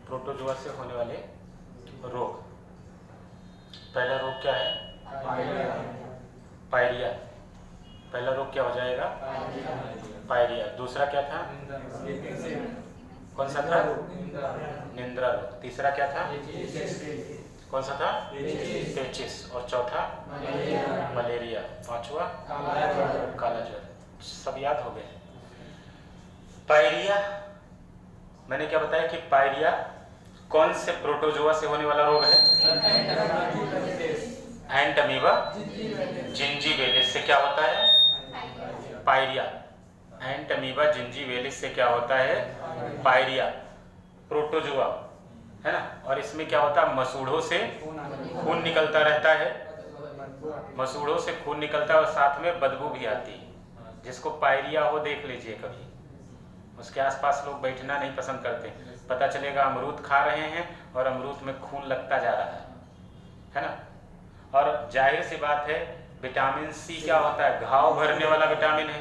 Protozoa से होने वाले रोग। पहला रोग क्या है? पायरिया। पहला रोग क्या हो जाएगा? पायरिया। दूसरा क्या था? कौन सा था? निंद्रा रोग। तीसरा क्या था? कौन सा था? पेचिस। और चौथा मलेरिया। पांचवा काला ज्वर। सब याद हो गए। पायरिया, मैंने क्या बताया कि पायरिया कौन से प्रोटोजोआ से होने वाला रोग है? एंट अमीबा जिंजीवेलिस से क्या होता है? पायरिया। एंट अमीबा जिंजीवेलिस से क्या होता है? पायरिया प्रोटोजोआ, है ना। और इसमें क्या होता है? मसूड़ों से खून निकलता रहता है, मसूड़ों से खून निकलता है और साथ में बदबू भी आती है। जिसको पायरिया हो देख लीजिए कभी, उसके आसपास लोग बैठना नहीं पसंद करते। पता चलेगा अमरूद खा रहे हैं और अमरूद में खून लगता जा रहा है ना। और जाहिर सी बात है, विटामिन सी क्या होता है? घाव भरने वाला विटामिन है,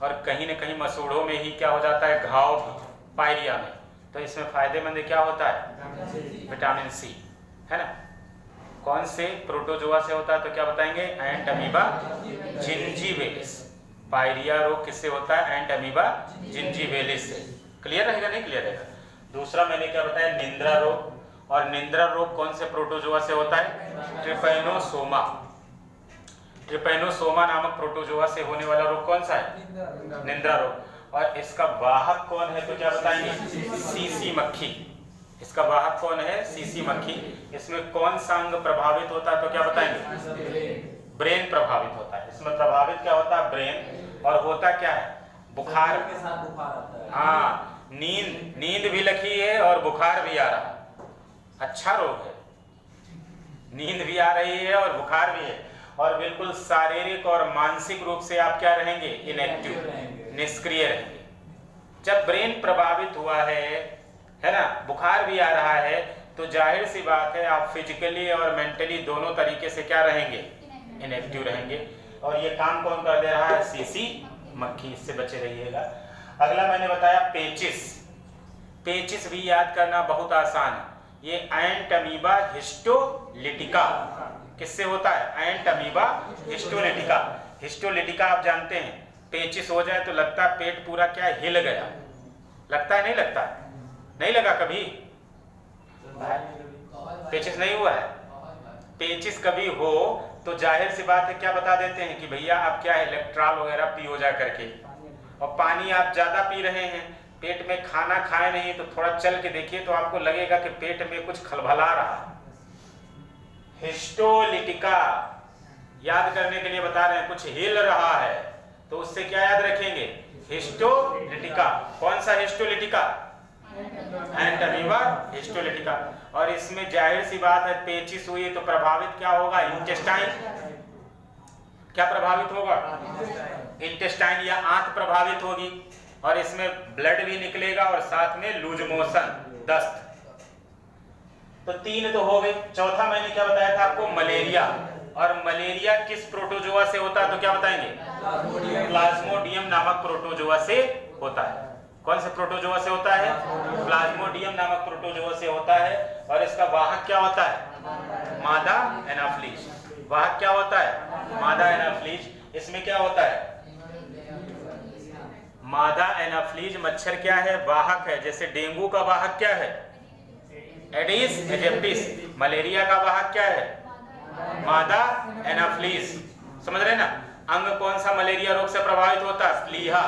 और कहीं न कहीं मसूड़ों में ही क्या हो जाता है? घाव भी, पायरिया में। तो इसमें फायदेमंद क्या होता है? विटामिन सी, है ना। कौन से प्रोटोजोआ से होता है? तो क्या बताएंगे? एंट अमीबा जिंजीवेलिस। पायरिया रोग किससे होता है? एंट अमीबा जिंजीवेलिस से। क्लियर रहेगा? नहीं क्लियर रहेगा? दूसरा मैंने क्या बताया? निंद्रा रोग। और निंद्रा रोग कौन से प्रोटोजोआ से होता है? ट्रिपैनोसोमा। ट्रिपैनोसोमा नामक प्रोटोजोआ से होने वाला रोग कौन सा है? निंद्रा रोग। और इसका वाहक कौन है? तो क्या बताएंगे? सीसी मक्खी। इसका वाहक कौन है? सीसी मक्खी। इसमें कौन सा अंग प्रभावित होता है? तो क्या बताएंगे? ब्रेन प्रभावित होता है। इसमें प्रभावित क्या होता है? ब्रेन। और होता क्या है? बुखार के साथ बुखार आता है। हाँ, नींद भी लगी है और बुखार भी आ रहा है। अच्छा रोग है, नींद भी आ रही है और बुखार भी है, और बिल्कुल शारीरिक और मानसिक रूप से आप क्या रहेंगे? इनएक्टिव, निष्क्रिय रहेंगे। जब ब्रेन प्रभावित हुआ है ना, बुखार भी आ रहा है, तो जाहिर सी बात है आप फिजिकली और मेंटली दोनों तरीके से क्या रहेंगे? इनएक्टिव रहेंगे। और ये काम कौन कर दे रहा है? सीसी मक्खी। इससे बचे रहिएगा। अगला मैंने बताया पेचिस। पेचिस भी याद करना बहुत आसान है। ये एंट अमीबा हिस्टोलिटिका किससे होता है? एंट अमीबा हिस्टोलिटिका। हिस्टोलिटिका आप जानते हैं, पेचिस हो जाए तो लगता है पेट पूरा क्या हिल गया। लगता है? नहीं लगता? नहीं लगा कभी? पेचिस नहीं हुआ है? पेचिस कभी हो तो जाहिर सी बात है क्या बता देते हैं कि भैया आप क्या है, इलेक्ट्रॉल वगैरह पियो जा करके। और पानी आप ज्यादा पी रहे हैं, पेट में खाना खाए नहीं, तो थोड़ा चल के देखिए तो आपको लगेगा कि पेट में कुछ खलबला रहा है। हिस्टोलिटिका याद करने के लिए बता रहे हैं, कुछ हिल रहा है, तो उससे क्या याद रखेंगे? हिस्टोलिटिका। कौन सा हिस्टोलिटिका? एंट अमीबा हिस्टोलिटिका। और इसमें जाहिर सी बात है, पेचिस हुई तो प्रभावित क्या होगा? इंटेस्टाइन। क्या प्रभावित होगा? इंटेस्टाइन या आंत प्रभावित होगी, और इसमें ब्लड भी निकलेगा और साथ में लूज मोशन, दस्त। तो तीन तो हो गए। चौथा मैंने क्या बताया था आपको? मलेरिया। और मलेरिया किस प्रोटोजोआ से होता है? तो क्या बताएंगे? प्लाज्मोडियम नामक प्रोटोजोआ से होता है। कौन से प्रोटोजोआ से होता है? प्लाज्मोडियम नामक प्रोटोजोआ से होता है। और इसका वाहक क्या होता है? मादा एनाफ्लीज। वाहक क्या होता है? मादा एनाफ्लीज। इसमें क्या होता है? मादा एनाफ्लीज मच्छर क्या है? वाहक है। जैसे डेंगू का वाहक क्या है? एडिस एजिप्टिस। मलेरिया का वाहक क्या है? मादा एनाफ्लीज। समझ रहे ना? अंग कौन सा मलेरिया रोग से प्रभावित होता है? प्लीहा,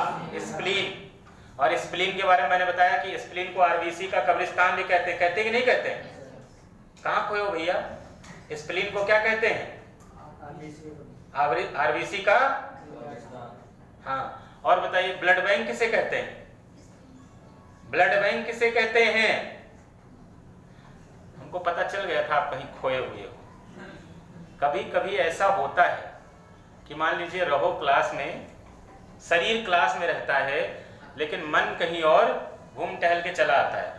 स्प्लीन। और स्प्लीन के बारे में मैंने बताया कि स्प्लीन को आरबीसी का कब्रिस्तान भी कहते हैं। कहते कि नहीं कहते? कहाँ खोए हो भैया? स्प्लीन को क्या कहते हैं? आरबीसी का। हाँ, और बताइए ब्लड बैंक किसे कहते हैं? ब्लड बैंक किसे कहते हैं? हमको पता चल गया था आप कहीं खोए हुए हो। कभी कभी ऐसा होता है कि मान लीजिए रहो क्लास में, शरीर क्लास में रहता है, लेकिन मन कहीं और घूम टहल के चला आता है।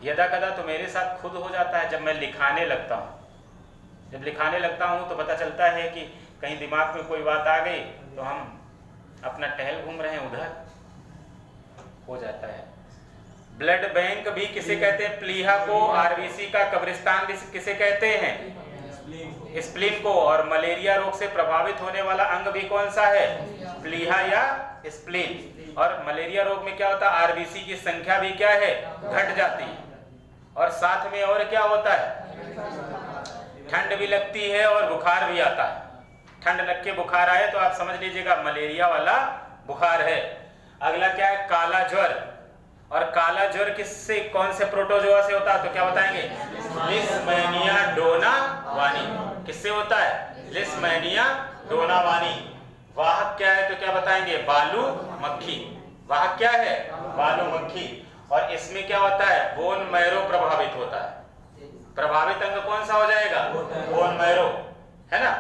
यदा कदा तो मेरे साथ खुद हो जाता है। जब मैं लिखाने लगता हूँ, जब लिखाने लगता हूँ तो पता चलता है कि कहीं दिमाग में कोई बात आ गई, तो हम अपना टहल घूम रहे हैं, उधर हो जाता है। ब्लड बैंक भी किसे कहते हैं? प्लीहा को। आरबीसी का कब्रिस्तान भी किसे कहते हैं? स्प्लीन को। और मलेरिया रोग से प्रभावित होने वाला अंग भी कौन सा है? प्लीहा या स्प्लीन। और मलेरिया रोग में क्या होता है? आरबीसी की संख्या भी क्या है? घट जाती है। और साथ में और क्या होता है? ठंड भी लगती है और बुखार भी आता है। ठंड लग के बुखार आए तो आप समझ लीजिएगा मलेरिया वाला बुखार है। अगला क्या है? काला ज्वर। और काला ज्वर किससे, कौन से प्रोटोजोआ से होता है? तो क्या बताएंगे? लिस्मैनिया डोनावानी। किससे होता है? लिस्मैनिया डोनावानी। वाहक क्या है? तो क्या बताएंगे? बालू मक्खी। वाहक क्या है? बालू मक्खी। और इसमें क्या होता है? बोन मैरो प्रभावित होता है। प्रभावित अंग कौन सा हो जाएगा? बोन मैरो, है ना।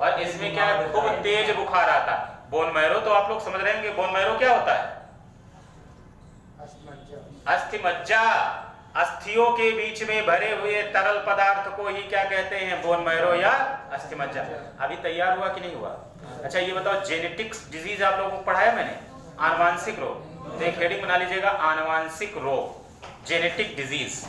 और इसमें क्या है? खूब तेज बुखार आता है। बोन मैरो तो आप लोग समझ रहे हैं कि बोन मैरो क्या होता है? अस्थि मज्जा। अस्थियों के बीच में भरे हुए तरल पदार्थ को ही क्या कहते हैं? बोन मैरो या अस्थि मज्जा। अभी तैयार हुआ कि नहीं हुआ? अच्छा ये बताओ, जेनेटिक्स डिजीज आप लोगों को पढ़ाया मैंने? आनुवांशिक रोग। तो एक हेडिंग बना लीजिएगा, आनुवांशिक रोग, जेनेटिक डिजीज।